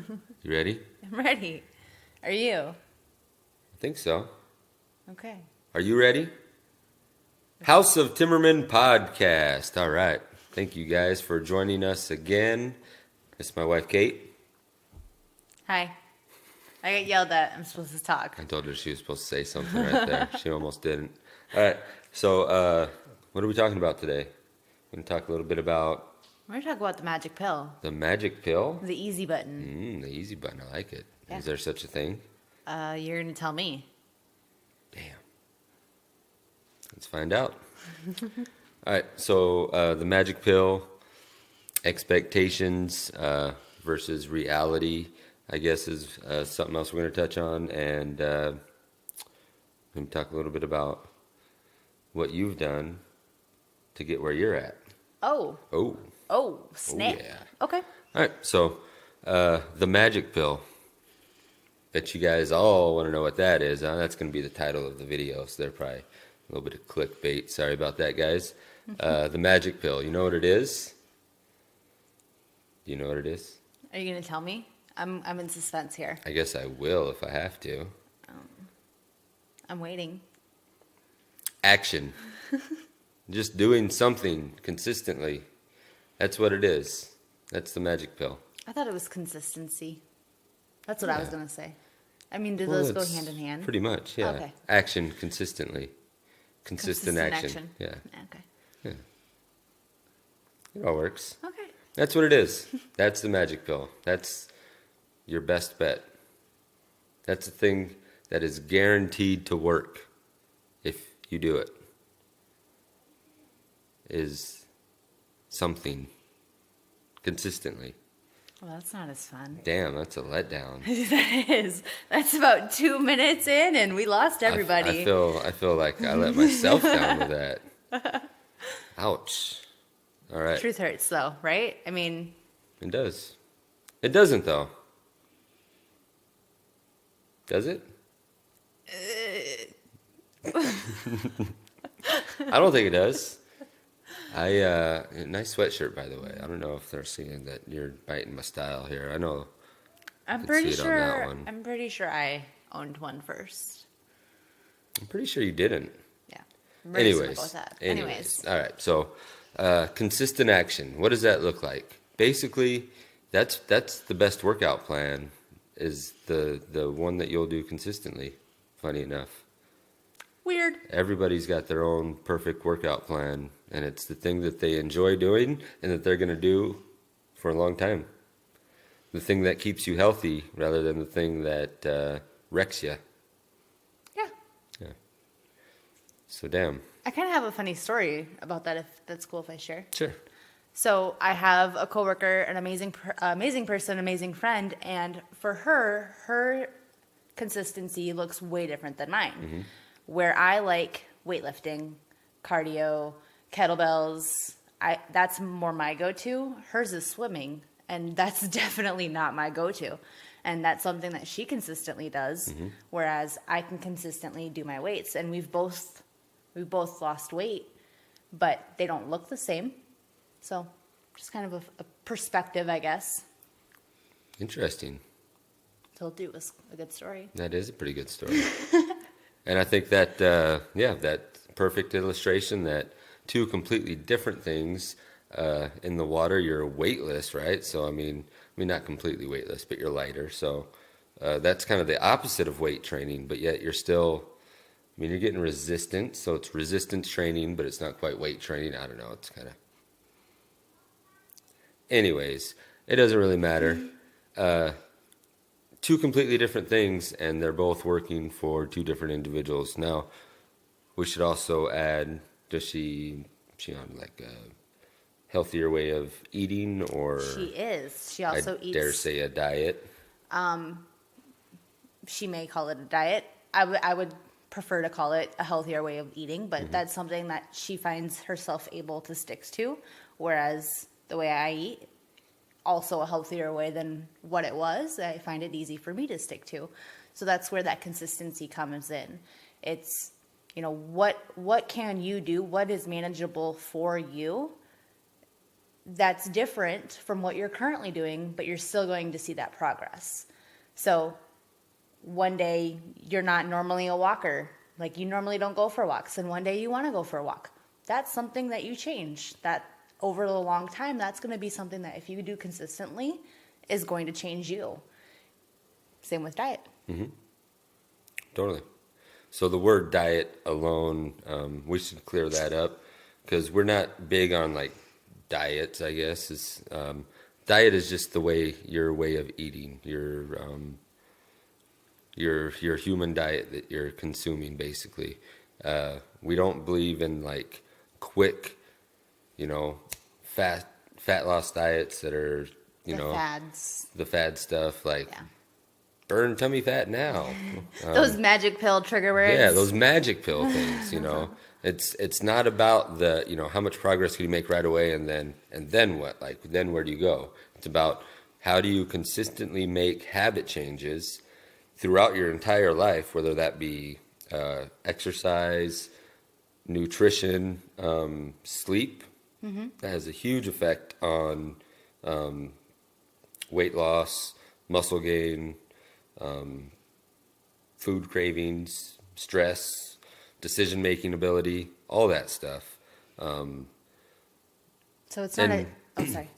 You ready? I'm ready. Are you? I think so. Okay. Are you ready? House of Timmerman podcast. All right. Thank you guys for joining us again. It's my wife, Kate. Hi. I got yelled at. I'm supposed to talk. I told her she was supposed to say something right there. She almost didn't. All right. So, what are we talking about today? We're going to talk a little bit about We're going to talk about the magic pill. the magic pill. The easy button. The easy button. I like it. Yeah. Is there such a thing? You're going to tell me. Damn. Let's find out. All right. So, the magic pill, expectations versus reality, I guess, is something else we're going to touch on. And we're going to talk a little bit about what you've done to get where you're at. Oh, snap. yeah. Okay. All right. So, the magic pill. Bet you guys all want to know what that is. Huh? That's going to be the title of the video. So, they're probably a little bit of clickbait. Sorry about that, guys. The magic pill. You know what it is? Do you know what it is? Are you going to tell me? I'm in suspense here. I guess I will if I have to. I'm waiting. Action. Just doing something consistently. That's what it is. That's the magic pill. I thought it was consistency. That's what I was Yeah. going to say. I mean, do Well, those go it's hand in hand? Pretty much, yeah. Okay. Action consistently. Consistent action. Yeah. Okay. It all works. Okay. That's what it is. That's the magic pill. That's your best bet. That's the thing that is guaranteed to work if you do it. Is something consistently. Well, that's not as fun. Damn, that's a letdown. That is. That's about 2 minutes in, and we lost everybody. I feel like I let myself down with that. Ouch. All right. Truth hurts, though, right? I mean, It does. It doesn't, though. Does it? I don't think it does. Nice sweatshirt, by the way. I don't know if they're seeing that you're biting my style here. I know. I'm could pretty see it on that sure. one. I'm pretty sure I owned one first. I'm pretty sure you didn't. Yeah. I'm ready to Anyways. go with that. Anyways. All right. So, consistent action. What does that look like? Basically, that's the best workout plan. Is the one that you'll do consistently. Funny enough. Weird. Everybody's got their own perfect workout plan, and it's the thing that they enjoy doing and that they're going to do for a long time. The thing that keeps you healthy rather than the thing that wrecks you. Yeah. So, damn. I kind of have a funny story about that, if that's cool if I share. Sure. So I have a coworker, an amazing person, amazing friend, and for her consistency looks way different than mine. Mm-hmm. Where I like weightlifting, cardio, kettlebells, that's more my go-to. Hers is swimming, and that's definitely not my go-to. And that's something that she consistently does, whereas I can consistently do my weights. And we've both lost weight, but they don't look the same. So just kind of a perspective, I guess. Interesting. Told you it was a good story. That is a pretty good story. And I think that, that perfect illustration that two completely different things in the water, you're weightless, right? So, I mean, not completely weightless, but you're lighter. So that's kind of the opposite of weight training, but yet you're still, you're getting resistance. So it's resistance training, but it's not quite weight training. I don't know. It's kind of... Anyways, it doesn't really matter. Two completely different things, and they're both working for two different individuals. Now, we should also add, does she on like a healthier way of eating, or She is. She also I eats. dare say a diet? She may call it a diet. I would prefer to call it a healthier way of eating, but that's something that she finds herself able to stick to, whereas the way I eat, also a healthier way than what it was, I find it easy for me to stick to. So that's where that consistency comes in. It's, what can you do? What is manageable for you that's different from what you're currently doing, but you're still going to see that progress. So one day you're not normally a walker, like you normally don't go for walks, and one day you want to go for a walk. That's something that you change. That over the long time, that's going to be something that if you do consistently is going to change you. Same with diet. Totally. So the word diet alone, we should clear that up because we're not big on like diets, I guess. Diet is just your way of eating, your human diet that you're consuming, basically. We don't believe in like quick, fat loss diets that are, Fads. the fad stuff, like Yeah. burn tummy fat now. Those magic pill trigger words. Yeah, those magic pill things, It's not about the, how much progress can you make right away and then what? Like, then where do you go? It's about how do you consistently make habit changes throughout your entire life, whether that be exercise, nutrition, sleep. That has a huge effect on weight loss, muscle gain, food cravings, stress, decision-making ability, all that stuff. So it's not sorry.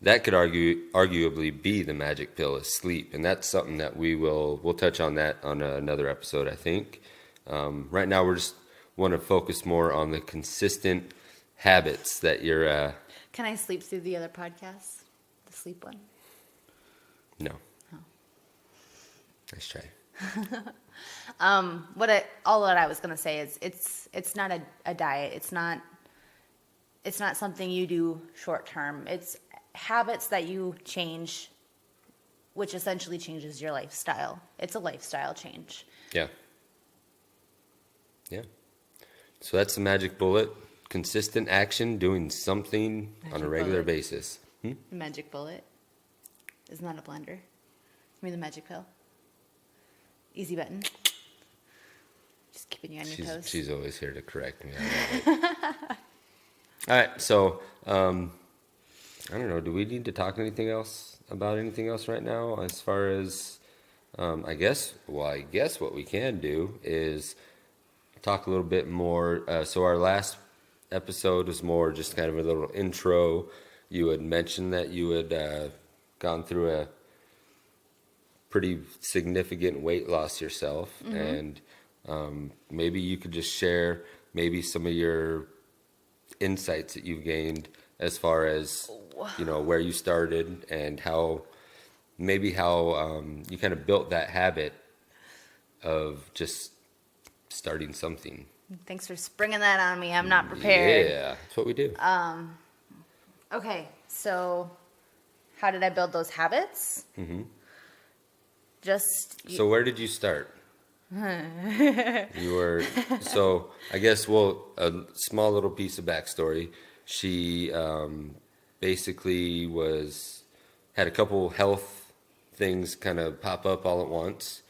That could arguably be the magic pill is sleep, and that's something that we'll touch on that on another episode, I think. Right now, we're just want to focus more on the consistent habits that you're. Can I sleep through the other podcast? The sleep one? No. Oh. Nice try. All that I was gonna say is it's not a diet. It's not something you do short term. It's habits that you change, which essentially changes your lifestyle. It's a lifestyle change. Yeah. Yeah. So that's the magic bullet. Consistent action, doing something on a regular basis. The magic bullet is not a blender. I mean the magic pill. Easy button. Just keeping you on your toes. She's always here to correct me. I love it. All right, so I don't know. Do we need to talk about anything else right now? As far as I guess what we can do is talk a little bit more. So our last episode was more just kind of a little intro. You had mentioned that you had gone through a pretty significant weight loss yourself, and maybe you could just share maybe some of your insights that you've gained as far as where you started and how you kind of built that habit of just starting something. Thanks for springing that on me. I'm not prepared. Yeah, that's what we do. Okay, so how did I build those habits? So where did you start? So I guess, a small little piece of backstory. She basically had a couple health things kind of pop up all at once.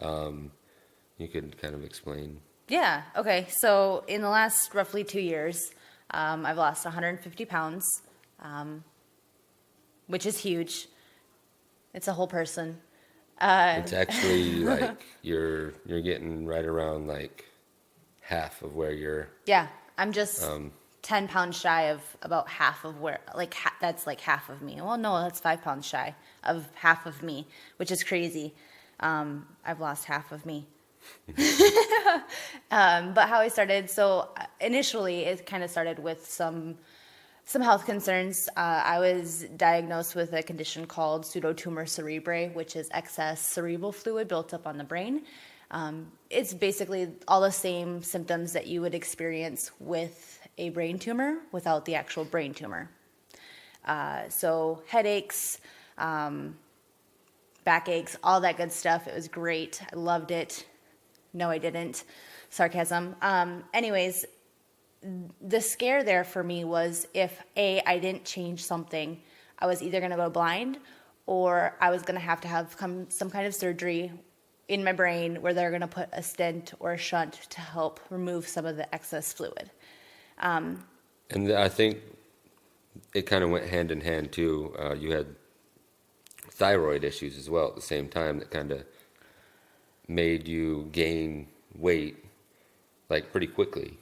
You could kind of explain. Yeah, okay. So in the last roughly 2 years, I've lost 150 pounds, which is huge. It's a whole person. It's actually like you're getting right around like half of where you're. Yeah, I'm just 10 pounds shy of about half of where, that's like half of me. Well, no, that's 5 pounds shy of half of me, which is crazy. I've lost half of me. But how I started, so initially it kind of started with some health concerns. I was diagnosed with a condition called pseudotumor cerebrae, which is excess cerebral fluid built up on the brain. It's basically all the same symptoms that you would experience with a brain tumor without the actual brain tumor. So headaches, backaches, all that good stuff. It was great. I loved it. No, I didn't. Sarcasm. Anyways, the scare there for me was if I didn't change something, I was either going to go blind or I was going to have some kind of surgery in my brain where they're going to put a stent or a shunt to help remove some of the excess fluid. And I think it kind of went hand in hand too. You had thyroid issues as well at the same time that kind of made you gain weight like pretty quickly,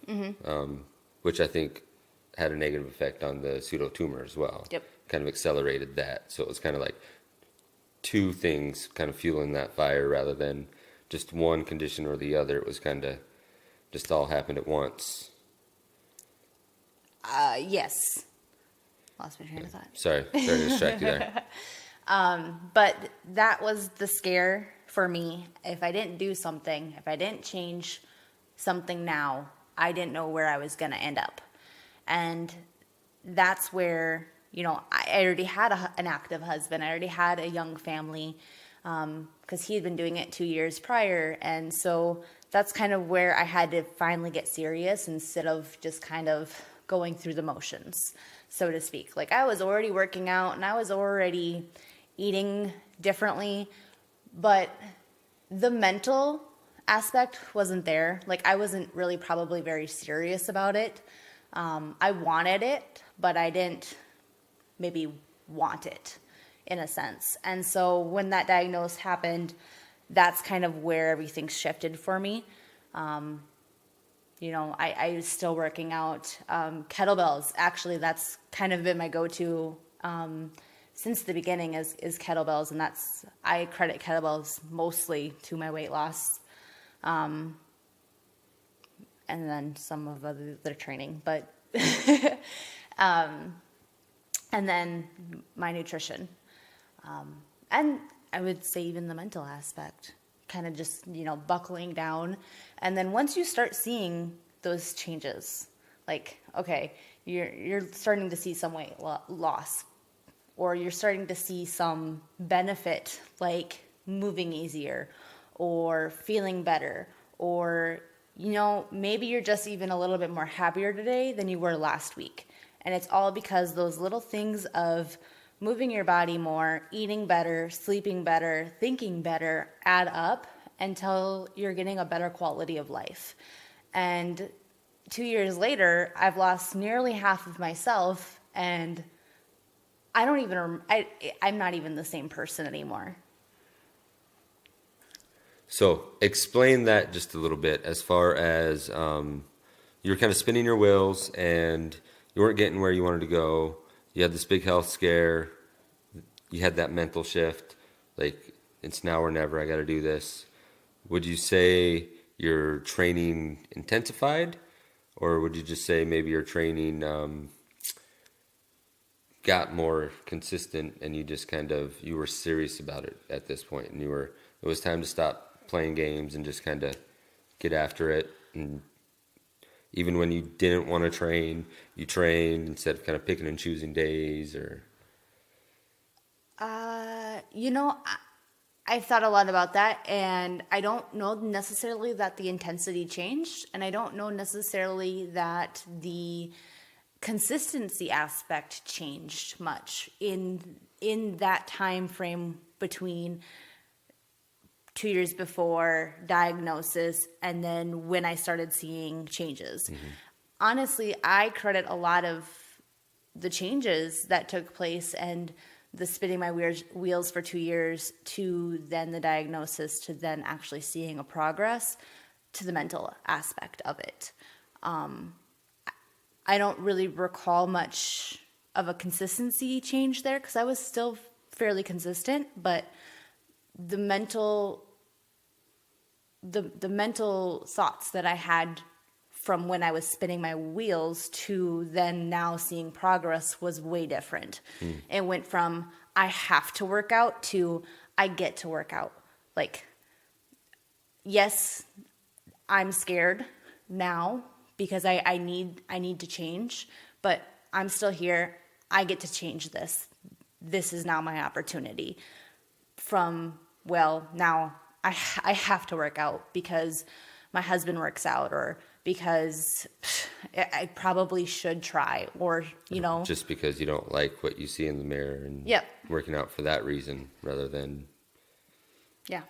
which I think had a negative effect on the pseudotumor as well. Yep. Kind of accelerated that. So it was kind of like two things kind of fueling that fire rather than just one condition or the other. It was kind of just all happened at once. Yes. Lost my train of thought. Sorry to distract you there. But that was the scare for me. If I didn't do something, if I didn't change something now, I didn't know where I was going to end up. And that's where, I already had an active husband. I already had a young family because he had been doing it 2 years prior. And so that's kind of where I had to finally get serious instead of just kind of going through the motions, so to speak. Like I was already working out and I was already eating differently, but the mental aspect wasn't there. Like I wasn't really probably very serious about it. I wanted it, but I didn't maybe want it in a sense. And so when that diagnosis happened, that's kind of where everything shifted for me. I was still working out. Kettlebells, actually, that's kind of been my go-to since the beginning is kettlebells, and I credit kettlebells mostly to my weight loss, and then some of other training, but and then my nutrition, and I would say even the mental aspect, kind of just buckling down, and then once you start seeing those changes, like okay, you're starting to see some weight loss. Or you're starting to see some benefit, like moving easier or feeling better. Or, maybe you're just even a little bit more happier today than you were last week. And it's all because those little things of moving your body more, eating better, sleeping better, thinking better add up until you're getting a better quality of life. And 2 years later, I've lost nearly half of myself, and I'm not even the same person anymore. So explain that just a little bit as far as you were kind of spinning your wheels and you weren't getting where you wanted to go. You had this big health scare. You had that mental shift, like it's now or never, I got to do this. Would you say your training intensified, or would you just say maybe your training got more consistent and you just you were serious about it at this point, and it was time to stop playing games and just kind of get after it? And even when you didn't want to train, you trained instead of kind of picking and choosing days? Or I've thought a lot about that, and I don't know necessarily that the intensity changed, and I don't know necessarily that the consistency aspect changed much in that time frame between 2 years before diagnosis and then when I started seeing changes. Mm-hmm. Honestly, I credit a lot of the changes that took place and the spinning my wheels for 2 years to then the diagnosis to then actually seeing a progress to the mental aspect of it. I don't really recall much of a consistency change there because I was still fairly consistent, but the mental thoughts that I had from when I was spinning my wheels to then now seeing progress was way different. It went from I have to work out to I get to work out. Like, yes, I'm scared now because I need to change, but I'm still here. I get to change this. This is now my opportunity. From, well, now I have to work out because my husband works out, or because I probably should try, or, just because you don't like what you see in the mirror and working out for that reason rather than. Yeah.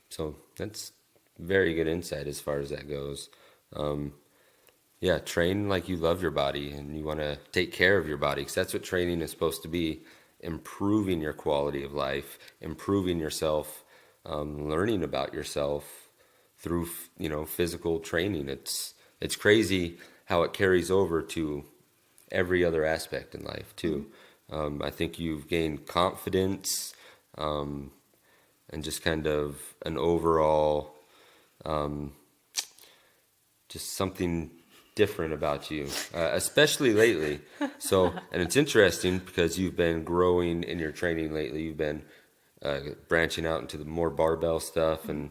So that's very good insight as far as that goes. yeah, train like you love your body and you want to take care of your body, because that's what training is supposed to be: improving your quality of life, improving yourself, learning about yourself through physical training. It's crazy how it carries over to every other aspect in life too. I think you've gained confidence, and just kind of an overall, just something different about you, especially lately. So, and it's interesting because you've been growing in your training lately. You've been branching out into the more barbell stuff and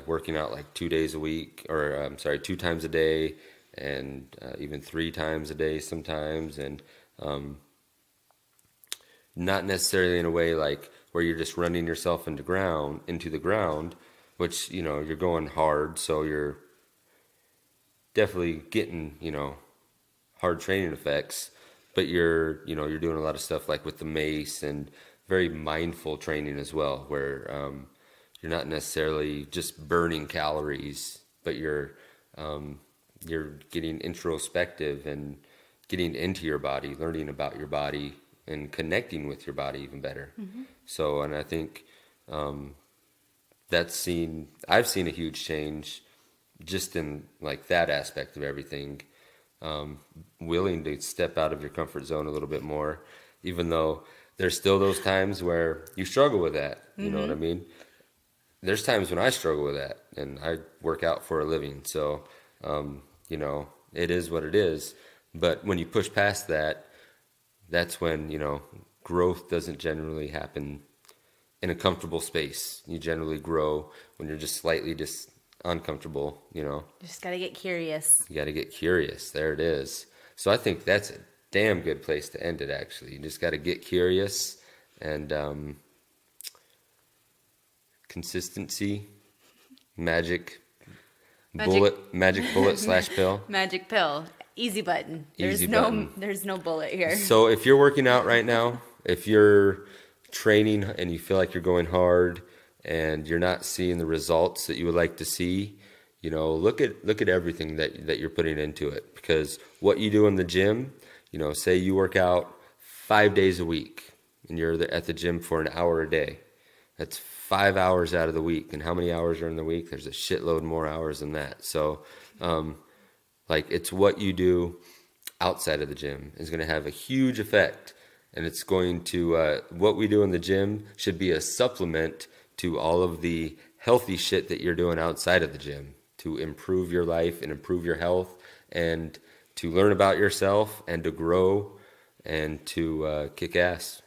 working out like 2 days a week, or I'm sorry, 2 times a day, and even 3 times a day sometimes, and not necessarily in a way like where you're just running yourself into the ground, which you're going hard, so you're definitely getting hard training effects, but you're doing a lot of stuff like with the mace and very mindful training as well, where you're not necessarily just burning calories, but you're getting introspective and getting into your body, learning about your body, and connecting with your body even better. So, and I think I've seen a huge change just in like that aspect of everything. Willing to step out of your comfort zone a little bit more, even though there's still those times where you struggle with that. You know what I mean? There's times when I struggle with that, and I work out for a living. So, it is what it is. But when you push past that, that's when, growth doesn't generally happen in a comfortable space. You generally grow when you're just slightly uncomfortable, You Just got to get curious. You got to get curious. There it is. So I think that's a damn good place to end it, actually. You just got to get curious, and consistency, magic bullet / pill. Magic pill. Easy button. Easy button. There's no bullet here. So if you're working out right now, if you're training and you feel like you're going hard and you're not seeing the results that you would like to see, look at everything that you're putting into it. Because what you do in the gym, say you work out 5 days a week and you're at the gym for an hour a day. That's 5 hours out of the week. And how many hours are in the week? There's a shitload more hours than that. So, it's what you do outside of the gym is going to have a huge effect. And it's going to, what we do in the gym should be a supplement to all of the healthy shit that you're doing outside of the gym to improve your life and improve your health and to learn about yourself and to grow and to kick ass.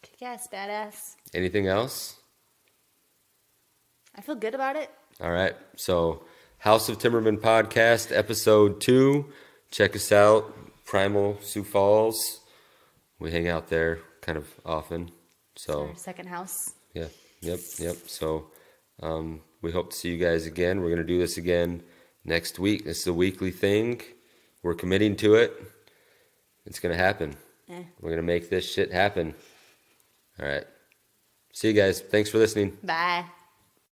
Kick ass, badass. Anything else? I feel good about it. All right. So, House of Timmerman Podcast, Episode 2. Check us out. Primal, Sioux Falls. We hang out there kind of often. So It's our second house. Yeah. Yep. So we hope to see you guys again. We're going to do this again next week. This is a weekly thing. We're committing to it. It's going to happen. We're going to make this shit happen. All right. See you guys. Thanks for listening. Bye.